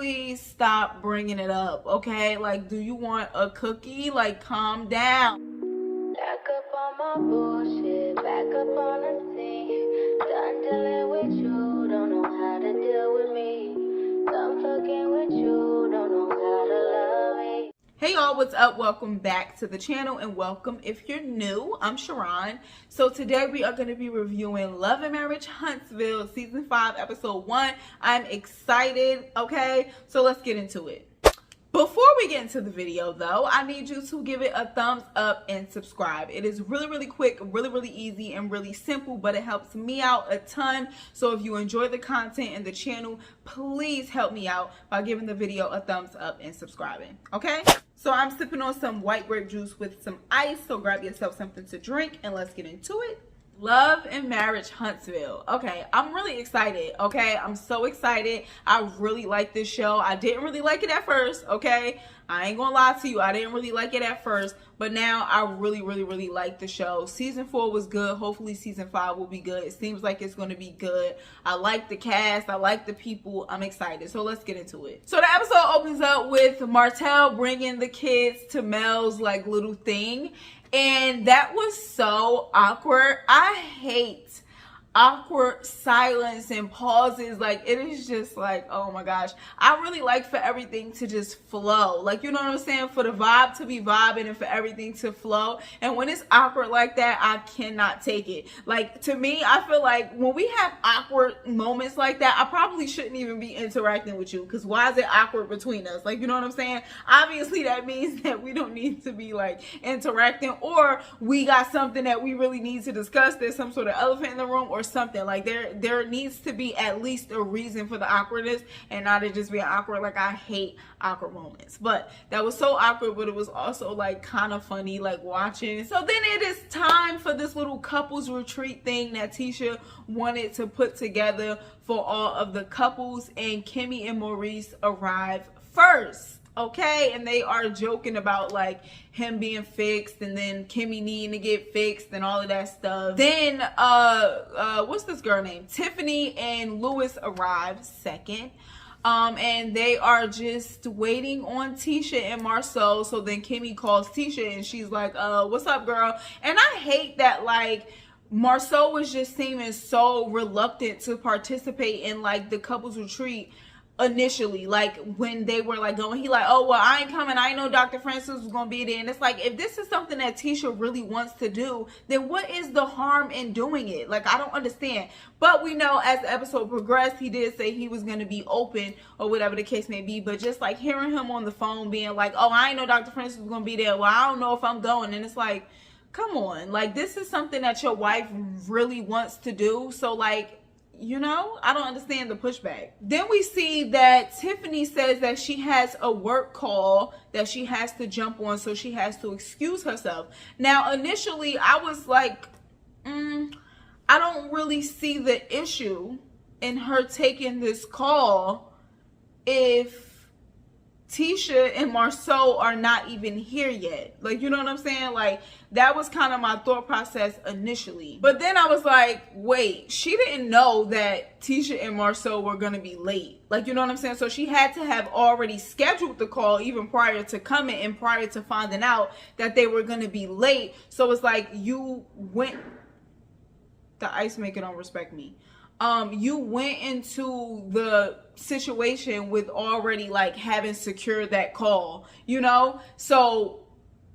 please stop bringing it up, okay? Like, do you want a cookie? Like, calm down. Back up on my bullshit, back up on the scene. Done dealing with you, don't know how to deal with me. Done fucking with you, don't know how to love me. Hey y'all, what's up? Welcome back to the channel, and welcome if you're new. I'm Sharon. So today we are going to be reviewing Love and Marriage Huntsville season 5 episode 1. I'm excited, okay? So let's get into it. Before we get into the video though, I need you to give it a thumbs up and subscribe. It is really quick, really easy, and really simple, but it helps me out a ton. So if you enjoy the content and the channel, please help me out by giving the video a thumbs up and subscribing, okay? So I'm sipping on some white grape juice with some ice, so grab yourself something to drink and let's get into it. Love and Marriage Huntsville. Okay, I'm really excited, okay? I'm so excited. I really like this show. I didn't really like it at first, okay? I ain't gonna lie to you. I didn't really like it at first, but now I really like the show. Season 4 was good. Hopefully season 5 will be good. It seems like it's gonna be good. I like the cast. I like the people. I'm excited. So let's get into it. So the episode opens up with Martell bringing the kids to Mel's like little thing. And that was so awkward. I hate awkward silence and pauses. Like, it is just like, oh my gosh. I really like for everything to just flow. Like, you know what I'm saying? For the vibe to be vibing and for everything to flow. And when it's awkward like that, I cannot take it. Like, to me, I feel like when we have awkward moments like that, I probably shouldn't even be interacting with you. Because why is it awkward between us? Like, you know what I'm saying? Obviously, that means that we don't need to be like interacting, or we got something that we really need to discuss. There's some sort of elephant in the room or something. Like, there needs to be at least a reason for the awkwardness, and not to just be awkward. Like, I hate awkward moments, but that was so awkward, but it was also like kind of funny, like watching. So then it is time for this little couples retreat thing that Tisha wanted to put together for all of the couples, and Kimmy and Maurice arrive first. Okay, and they are joking about like him being fixed and then Kimmy needing to get fixed and all of that stuff. Then what's this girl name? Tiffany and Lewis arrive second. And they are just waiting on Tisha and Marceau. So then Kimmy calls Tisha and she's like, what's up, girl? And I hate that, like, Marceau was just seeming so reluctant to participate in like the couples retreat initially. Like, when they were like going, he like, oh well, I ain't coming, I ain't know Dr. Francis was gonna be there. And it's like, if this is something that Tisha really wants to do, then what is the harm in doing it? Like, I don't understand. But we know as the episode progressed, he did say he was gonna be open or whatever the case may be. But just like hearing him on the phone being like, oh, I ain't know Dr. Francis was gonna be there, well, I don't know if I'm going. And it's like, come on, like, this is something that your wife really wants to do. So like, you know, I don't understand the pushback. Then we see that Tiffany says that she has a work call that she has to jump on, so she has to excuse herself. Now, initially, I was like, I don't really see the issue in her taking this call if Tisha and Marceau are not even here yet. Like, you know what I'm saying? Like, that was kind of my thought process initially. But then I was like, wait, she didn't know that Tisha and Marceau were going to be late. Like, you know what I'm saying? So she had to have already scheduled the call even prior to coming and prior to finding out that they were going to be late. So it's like, you went, the ice maker don't respect me. You went into the situation with already like having secured that call, you know? So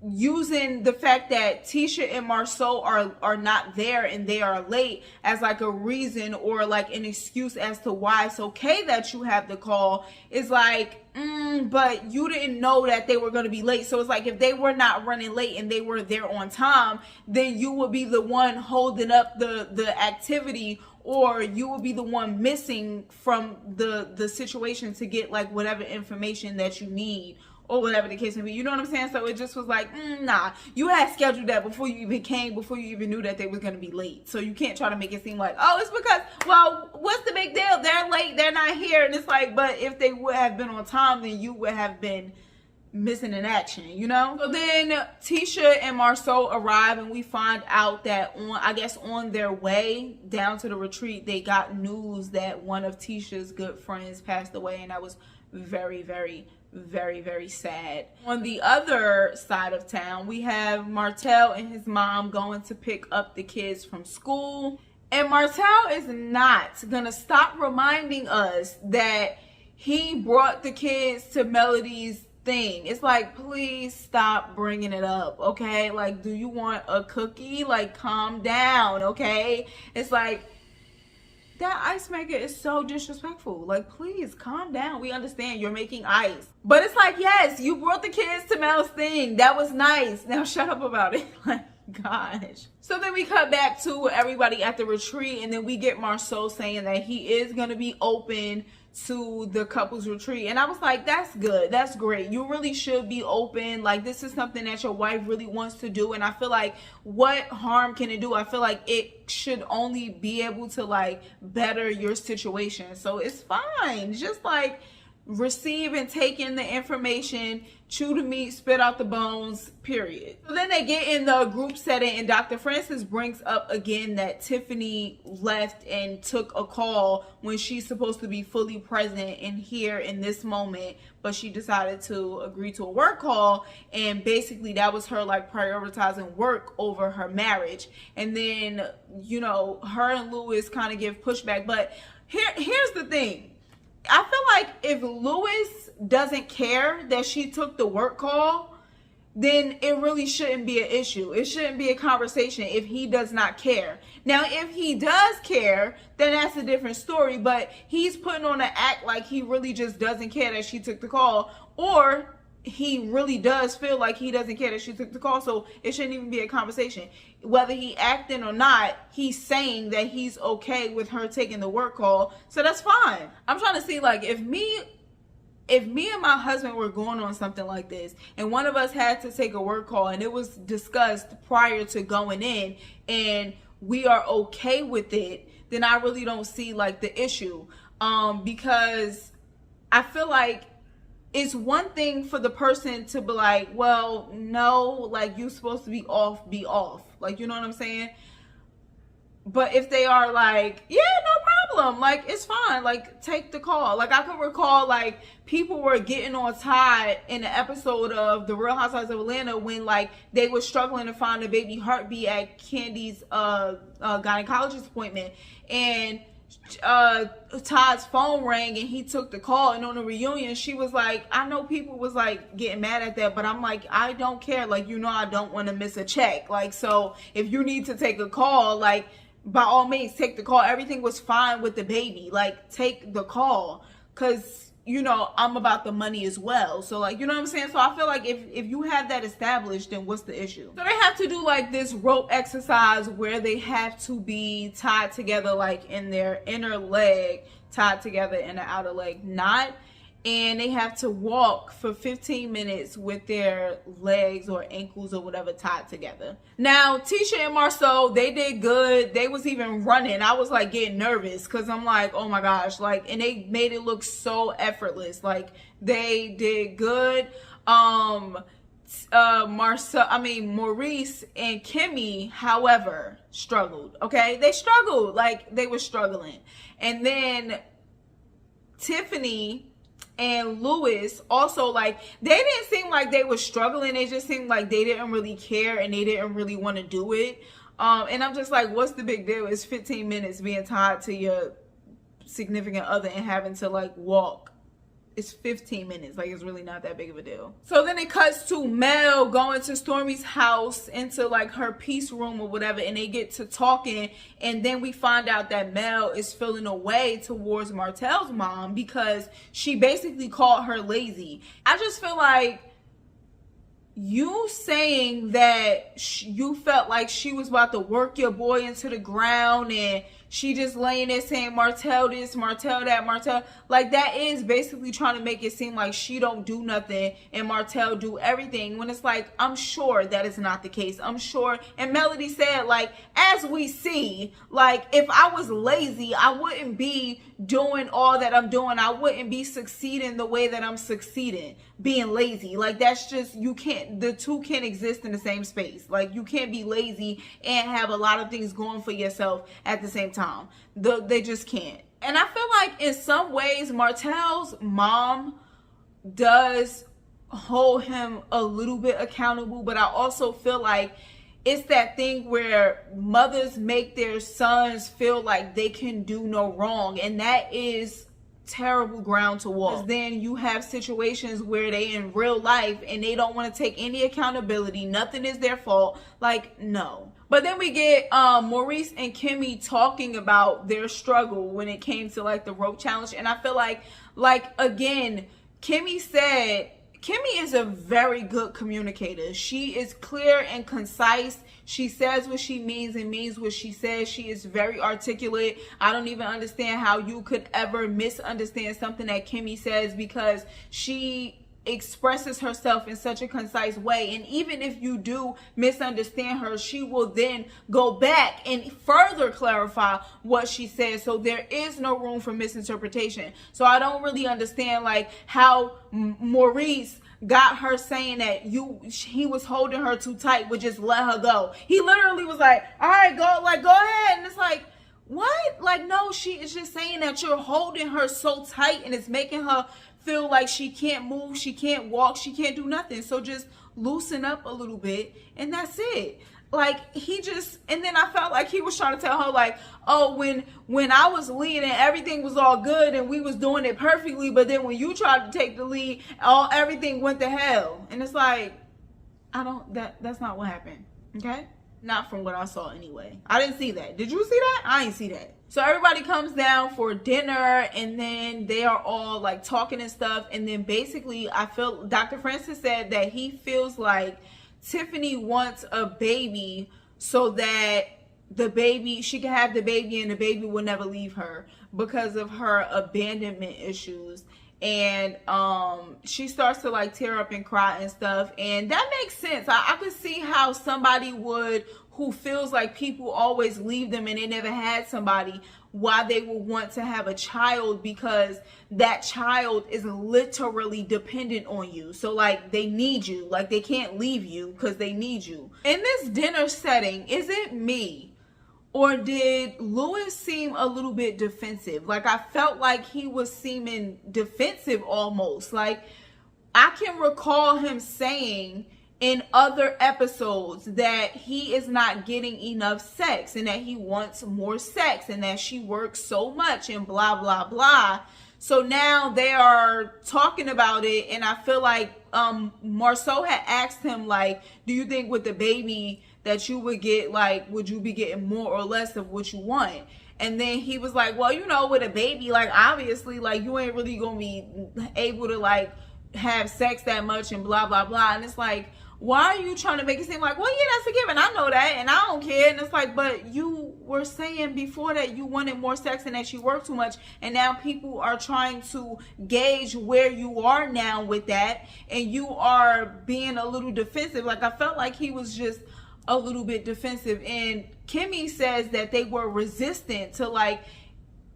using the fact that Tisha and Marceau are not there and they are late as like a reason or like an excuse as to why it's okay that you have the call is like, but you didn't know that they were going to be late. So it's like, if they were not running late and they were there on time, then you would be the one holding up the activity, or you will be the one missing from the situation to get like whatever information that you need or whatever the case may be. You know what I'm saying? So it just was like, nah, you had scheduled that before you even came, before you even knew that they were going to be late. So you can't try to make it seem like, oh, it's because, well, what's the big deal? They're late, they're not here. And it's like, but if they would have been on time, then you would have been missing in action, you know? So then Tisha and Marceau arrive, and we find out that on their way down to the retreat, they got news that one of Tisha's good friends passed away, and that was very, very, very, very sad. On the other side of town, we have Martell and his mom going to pick up the kids from school. And Martell is not gonna stop reminding us that he brought the kids to Melody's thing. It's like, please stop bringing it up, okay? Like, do you want a cookie? Like, calm down, okay? It's like, that ice maker is so disrespectful. Like, please calm down. We understand you're making ice. But it's like, yes, you brought the kids to Mel's thing. That was nice. Now shut up about it. Like, gosh. So then we cut back to everybody at the retreat, and then we get Marceau saying that he is going to be open to the couples retreat. And I was like, that's good, that's great. You really should be open. Like, this is something that your wife really wants to do, and I feel like, what harm can it do? I feel like it should only be able to like better your situation. So it's fine, just like receive and take in the information, chew the meat, spit out the bones, period. So then they get in the group setting, and Dr. Francis brings up again that Tiffany left and took a call when she's supposed to be fully present and here in this moment, but she decided to agree to a work call, and basically that was her like prioritizing work over her marriage. And then, you know, her and Louis kind of give pushback, but here's the thing. I feel like if Louis doesn't care that she took the work call, then it really shouldn't be an issue. It shouldn't be a conversation if he does not care. Now, if he does care, then that's a different story, but he's putting on an act like he really just doesn't care that she took the call, or he really does feel like he doesn't care that she took the call, so it shouldn't even be a conversation. Whether he acting or not, he's saying that he's okay with her taking the work call, so that's fine. I'm trying to see, like, if me and my husband were going on something like this, and one of us had to take a work call, and it was discussed prior to going in, and we are okay with it, then I really don't see like the issue, because I feel like it's one thing for the person to be like, well, no, like, you're supposed to be off. Like, you know what I'm saying? But if they are like, yeah, no problem, like, it's fine, like, take the call. Like, I can recall, like, people were getting on Todd in the episode of The Real Housewives of Atlanta when, like, they were struggling to find a baby heartbeat at Candy's gynecologist appointment. And Todd's phone rang and he took the call, and on the reunion she was like, I know people was like getting mad at that, but I'm like, I don't care, like, you know, I don't want to miss a check, like, so if you need to take a call, like, by all means take the call. Everything was fine with the baby, like, take the call, because, you know, I'm about the money as well. So, like, you know what I'm saying? So I feel like if you have that established, then what's the issue? So they have to do like this rope exercise where they have to be tied together, like in their inner leg, tied together in the outer leg knot. And they have to walk for 15 minutes with their legs or ankles or whatever tied together. Now, Tisha and Marceau, they did good. They was even running. I was like getting nervous because I'm like, oh my gosh, like, and they made it look so effortless. Like, they did good. Maurice and Kimmy, however, struggled. Okay, they struggled. Like, they were struggling. And then Tiffany and Louis also, like, they didn't seem like they were struggling. They just seemed like they didn't really care and they didn't really want to do it. And I'm just like, what's the big deal? It's 15 minutes being tied to your significant other and having to like walk. It's 15 minutes. Like, it's really not that big of a deal. So then it cuts to Mel going to Stormy's house, into like her peace room or whatever, and they get to talking, and then we find out that Mel is feeling a way towards Martell's mom because she basically called her lazy. I just feel like you saying that you felt like she was about to work your boy into the ground, and she just laying there saying Martell this, Martell that, Martell, like, that is basically trying to make it seem like she don't do nothing and Martell do everything, when it's like, I'm sure that is not the case. I'm sure, and Melody said, like, as we see, like, if I was lazy, I wouldn't be doing all that I'm doing. I wouldn't be succeeding the way that I'm succeeding, being lazy. Like, that's just, you can't, the two can't exist in the same space. Like, you can't be lazy and have a lot of things going for yourself at the same time. They just can't. And I feel like in some ways Martell's mom does hold him a little bit accountable, but I also feel like it's that thing where mothers make their sons feel like they can do no wrong, and that is terrible ground to walk. Then you have situations where they in real life and they don't want to take any accountability, nothing is their fault. Like, no. But then we get Maurice and Kimmy talking about their struggle when it came to like the rope challenge, and I feel like again, Kimmy is a very good communicator. She is clear and concise. She says what she means and means what she says. She is very articulate. I don't even understand how you could ever misunderstand something that Kimmy says, because she expresses herself in such a concise way. And even if you do misunderstand her, she will then go back and further clarify what she says. So there is no room for misinterpretation. So I don't really understand like how Maurice got her saying that he was holding her too tight, would just let her go. He literally was like, all right, go ahead. And it's like, what? Like, no, she is just saying that you're holding her so tight and it's making her feel like she can't move, she can't walk, she can't do nothing. So just loosen up a little bit and that's it. Like, and then I felt like he was trying to tell her like, oh, when I was leading, everything was all good and we was doing it perfectly, but then when you tried to take the lead, everything went to hell. And it's like, that's not what happened, okay? Not from what I saw anyway. I didn't see that. Did you see that? I didn't see that. So everybody comes down for dinner and then they are all like talking and stuff. And then basically I feel Dr. Francis said that he feels like Tiffany wants a baby so that she can have the baby and the baby will never leave her because of her abandonment issues. And she starts to like tear up and cry and stuff, and that makes sense. I could see how somebody who feels like people always leave them and they never had somebody, why they would want to have a child, because that child is literally dependent on you. So like they need you, like they can't leave you because they need you. In this dinner setting, is it me, or did Louis seem a little bit defensive? Like I felt like he was seeming defensive almost. Like I can recall him saying in other episodes that he is not getting enough sex and that he wants more sex and that she works so much and blah, blah, blah. So now they are talking about it, and I feel like Marceau had asked him, like, do you think with the baby that you would get, like, would you be getting more or less of what you want? And then he was like, well, you know, with a baby, like, obviously, like, you ain't really gonna be able to, like, have sex that much and blah, blah, blah. And it's like, why are you trying to make it seem like, well, yeah, that's a given, I know that, and I don't care. And it's like, but you were saying before that you wanted more sex and that she worked too much, and now people are trying to gauge where you are now with that, and you are being a little defensive. Like I felt like he was just a little bit defensive. And Kimmy says that they were resistant to like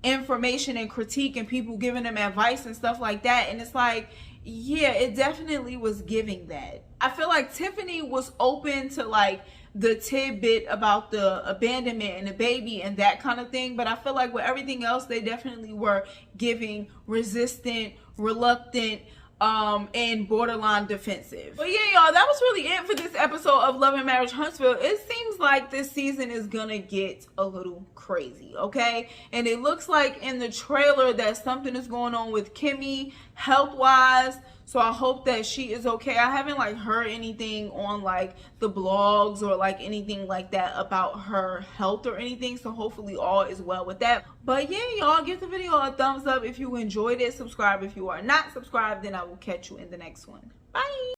information and critique and people giving them advice and stuff like that. And it's like, yeah, it definitely was giving that. I feel like Tiffany was open to like the tidbit about the abandonment and the baby and that kind of thing, but I feel like with everything else, they definitely were giving resistant, reluctant, and borderline defensive. But yeah, y'all, that was really it for this episode of Love and Marriage Huntsville. It seems like this season is gonna get a little crazy, okay? And it looks like in the trailer that something is going on with Kimmy health-wise. So I hope that she is okay. I haven't like heard anything on like the blogs or like anything like that about her health or anything. So hopefully all is well with that. But yeah, y'all, give the video a thumbs up if you enjoyed it. Subscribe if you are not subscribed. Then I will catch you in the next one. Bye.